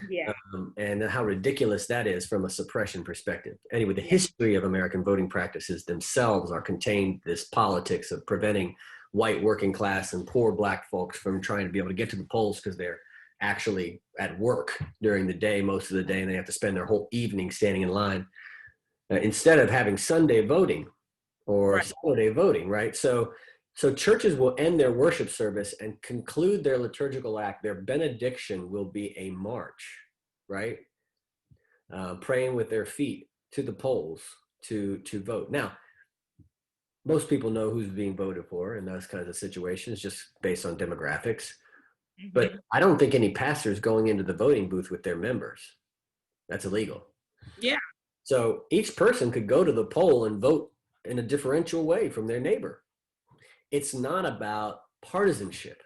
Yeah. And how ridiculous that is from a suppression perspective. Anyway, the history of American voting practices themselves are contained this politics of preventing white working class and poor Black folks from trying to be able to get to the polls because they're actually at work during the day, most of the day, and they have to spend their whole evening standing in line. Instead of having Sunday voting or Saturday voting, right? So churches will end their worship service and conclude their liturgical act. Their benediction will be a march, right? Praying with their feet to the polls to vote. Now, most people know who's being voted for in those kinds of situations, just based on demographics. But I don't think any pastor is going into the voting booth with their members. That's illegal. Yeah. So each person could go to the poll and vote in a differential way from their neighbor. It's not about partisanship.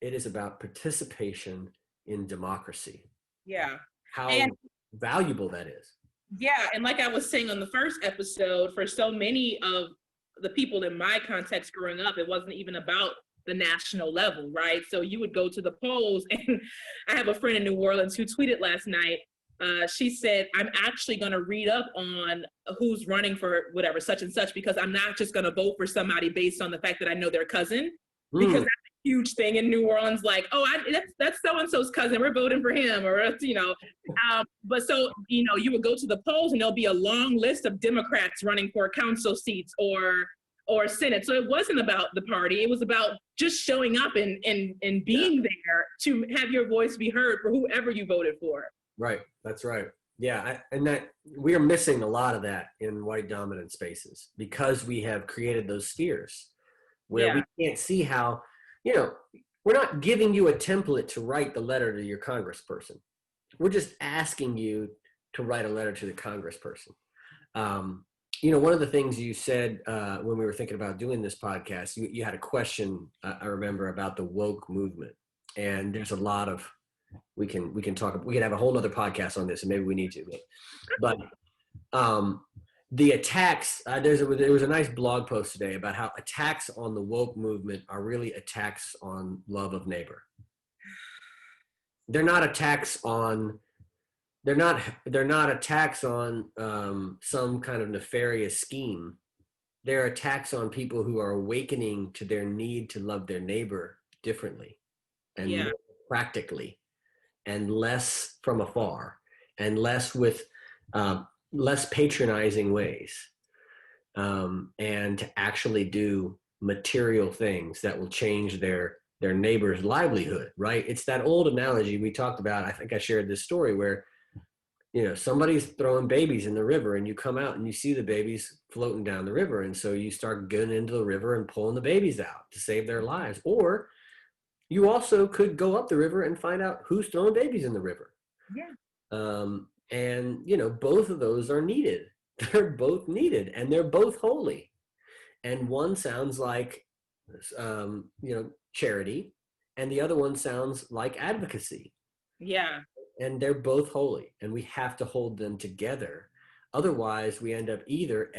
It is about participation in democracy. Yeah. How valuable that is. Yeah. And like I was saying on the first episode, for so many of the people in my context growing up, it wasn't even about the national level, right? So you would go to the polls, and I have a friend in New Orleans who tweeted last night. She said, I'm actually going to read up on who's running for whatever, such and such, because I'm not just going to vote for somebody based on the fact that I know their cousin, because that's a huge thing in New Orleans. Like, oh, that's so-and-so's cousin. We're voting for him, or, but so, you would go to the polls and there'll be a long list of Democrats running for council seats or Senate. So it wasn't about the party. It was about just showing up and being there to have your voice be heard for whoever you voted for. Right. That's right. Yeah. And that we are missing a lot of that in white dominant spaces because we have created those spheres where we can't see how, we're not giving you a template to write the letter to your congressperson. We're just asking you to write a letter to the congressperson. One of the things you said when we were thinking about doing this podcast, you had a question, I remember, about the woke movement. And there's a lot of, we can have a whole nother podcast on this, and maybe we need to. But the attacks, there was a nice blog post today about how attacks on the woke movement are really attacks on love of neighbor. They're not attacks on some kind of nefarious scheme. They're attacks on people who are awakening to their need to love their neighbor differently and more practically, and less from afar, and less with less patronizing ways, and to actually do material things that will change their neighbor's livelihood, right? It's that old analogy we talked about. I think I shared this story where, somebody's throwing babies in the river, and you come out and you see the babies floating down the river. And so you start getting into the river and pulling the babies out to save their lives. Or you also could go up the river and find out who's throwing babies in the river. Yeah. And, both of those are needed. They're both needed, and they're both holy. And one sounds like, charity, and the other one sounds like advocacy. Yeah. And they're both holy, and we have to hold them together. Otherwise, we end up either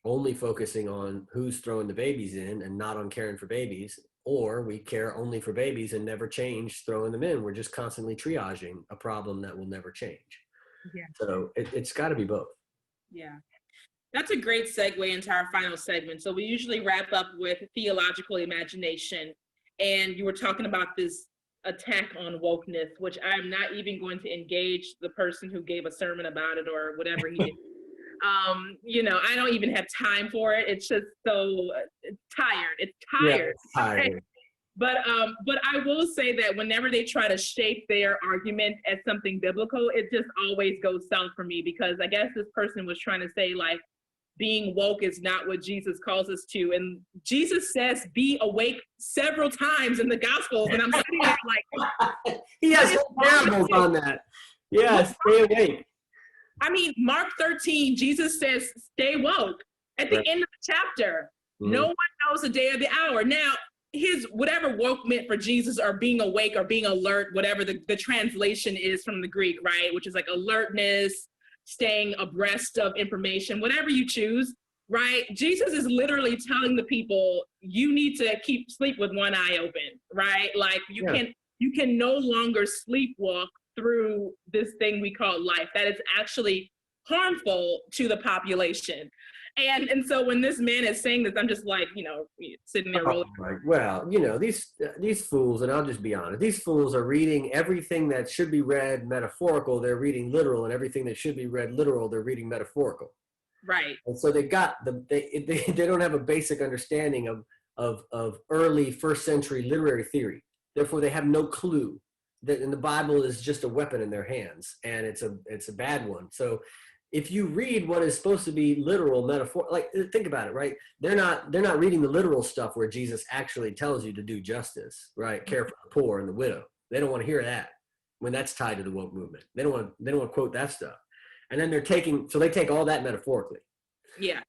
only focusing on who's throwing the babies in and not on caring for babies, or we care only for babies and never change throwing them in. We're just constantly triaging a problem that will never change. Yeah. So it's got to be both. Yeah. That's a great segue into our final segment. So we usually wrap up with theological imagination. And you were talking about this attack on wokeness, which I'm not even going to engage the person who gave a sermon about it or whatever he did. I don't even have time for it. It's just so tired. It's tired. Yeah, it's tired. Okay? But I will say that whenever they try to shape their argument as something biblical, it just always goes south for me, because I guess this person was trying to say, like, being woke is not what Jesus calls us to. And Jesus says, be awake several times in the Gospels. And I'm sitting there like, he has parables on that. Yeah, stay awake. I mean, Mark 13, Jesus says, stay woke. At the end of the chapter, no one knows the day or the hour. Now, his whatever woke meant for Jesus, or being awake or being alert, whatever the translation is from the Greek, right? Which is like alertness, staying abreast of information, whatever you choose, right? Jesus is literally telling the people, you need to sleep with one eye open, right? Like you can no longer sleepwalk through this thing we call life, that is actually harmful to the population. And so when this man is saying this, I'm just like, sitting there rolling. Well, these fools, and I'll just be honest, these fools are reading everything that should be read metaphorical, they're reading literal, and everything that should be read literal, they're reading metaphorical. Right. And so they don't have a basic understanding of early first century literary theory. Therefore, they have no clue that in the Bible is just a weapon in their hands, and it's a bad one. So if you read what is supposed to be literal metaphor, like think about it, right? They're not reading the literal stuff where Jesus actually tells you to do justice, right? Care for the poor and the widow. They don't want to hear that when that's tied to the woke movement. They don't want to quote that stuff. And then they take all that metaphorically. Yeah.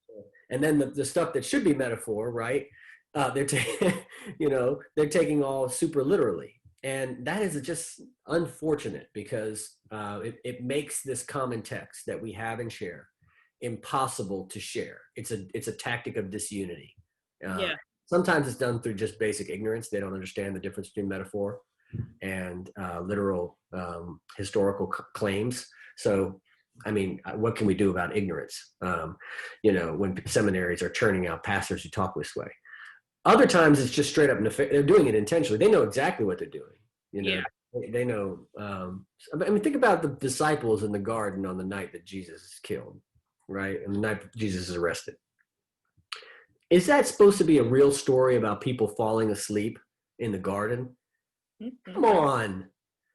And then the stuff that should be metaphor, right? They're taking all super literally. And that is just unfortunate because it makes this common text that we have and share impossible to share. It's a tactic of disunity. Sometimes it's done through just basic ignorance. They don't understand the difference between metaphor and literal historical claims. So, I mean, what can we do about ignorance? When seminaries are churning out pastors who talk this way. Other times it's just straight up, they're doing it intentionally. They know exactly what they're doing. They know. I mean, think about the disciples in the garden on the night that Jesus is killed, right? And the night Jesus is arrested. Is that supposed to be a real story about people falling asleep in the garden? Mm-hmm. Come on.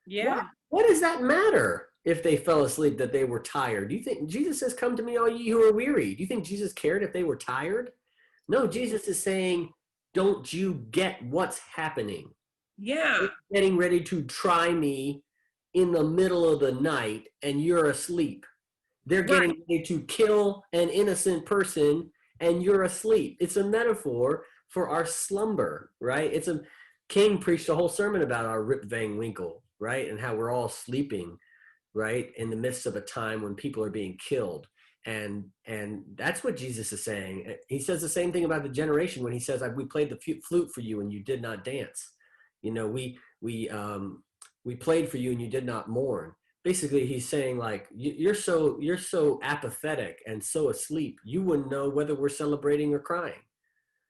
Yeah. What does that matter if they fell asleep, that they were tired? Do you think Jesus says, "Come to me, all ye who are weary"? Do you think Jesus cared if they were tired? No, Jesus is saying, don't you get what's happening? Yeah. You're getting ready to try me in the middle of the night and you're asleep. They're getting ready to kill an innocent person and you're asleep. It's a metaphor for our slumber, right? King preached a whole sermon about our Rip Van Winkle, right? And how we're all sleeping, right? In the midst of a time when people are being killed. And that's what Jesus is saying. He says the same thing about the generation when he says, "We played the flute for you and you did not dance. We played for you and you did not mourn." Basically, he's saying, like, you're so apathetic and so asleep, you wouldn't know whether we're celebrating or crying.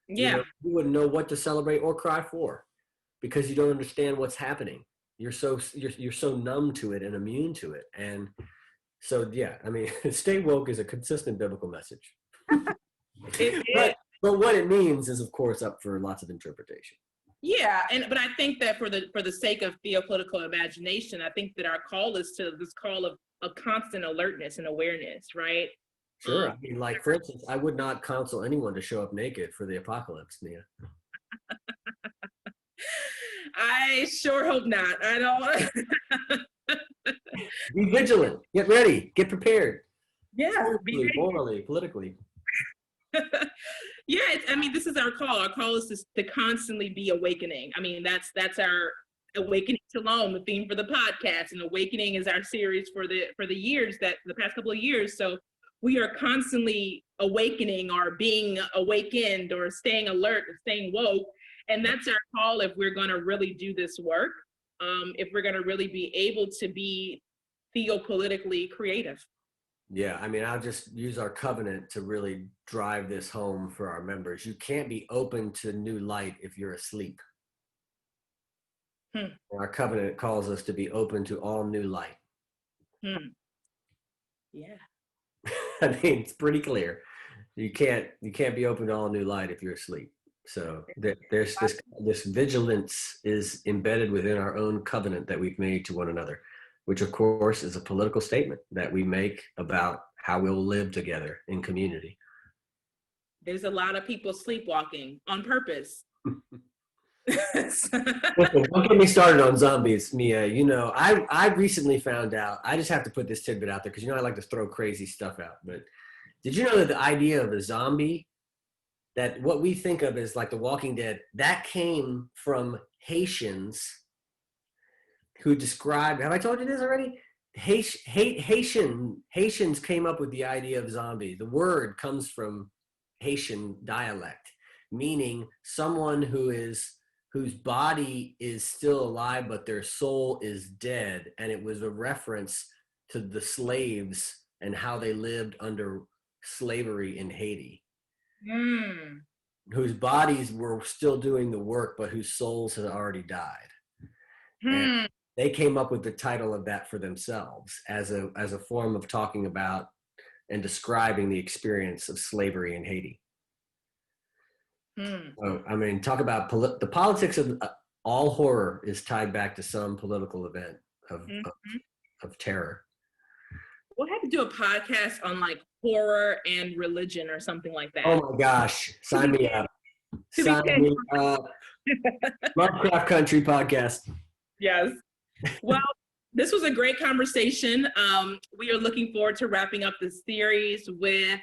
Yeah. You wouldn't know what to celebrate or cry for because you don't understand what's happening. You're so numb to it and immune to it. And so, yeah, I mean, stay woke is a consistent biblical message. But what it means is, of course, up for lots of interpretation. Yeah, but I think that for the sake of theopolitical imagination, I think that our call is to this call of a constant alertness and awareness, right? Sure. I mean, like, for instance, I would not counsel anyone to show up naked for the apocalypse, Mia. I sure hope not. I don't. Be vigilant. Get ready. Get prepared. Yeah. Morally, politically. Yeah, I mean, this is our call. Our call is to constantly be awakening. I mean, that's our Awakening Shalom, the theme for the podcast, and Awakening is our series for the past couple of years. So we are constantly awakening or being awakened or staying alert or staying woke, and that's our call if we're going to really do this work. If we're going to really be able to be theopolitically creative. Yeah, I mean, I'll just use our covenant to really drive this home for our members. You can't be open to new light if you're asleep. Our covenant calls us to be open to all new light. Yeah. I mean, it's pretty clear. You can't be open to all new light if you're asleep. So there's this vigilance is embedded within our own covenant that we've made to one another, which of course is a political statement that we make about how we'll live together in community. There's a lot of people sleepwalking on purpose. Listen, don't get me started on zombies, Mia. I recently found out, I just have to put this tidbit out there because I like to throw crazy stuff out, but did you know that the idea of a zombie, that what we think of as like The Walking Dead, that came from Haitians who described, have I told you this already? Haitians came up with the idea of zombie. The word comes from Haitian dialect, meaning someone whose body is still alive, but their soul is dead. And it was a reference to the slaves and how they lived under slavery in Haiti. Whose bodies were still doing the work, but whose souls had already died. And they came up with the title of that for themselves as a form of talking about and describing the experience of slavery in Haiti. So, I mean, talk about the politics of all horror is tied back to some political event of terror. We'll have to do a podcast on like horror and religion or something like that. Oh my gosh, sign me up. Sign me up. Lovecraft Country podcast. Yes. Well, this was a great conversation. We are looking forward to wrapping up this series with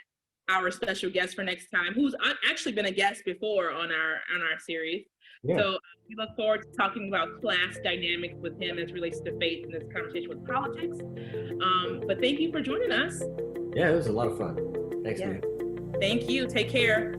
our special guest for next time, who's actually been a guest before on our series. Yeah. So we look forward to talking about class dynamics with him as it relates to faith in this conversation with politics. But thank you for joining us. Yeah, it was a lot of fun. Thanks, man. Thank you. Take care.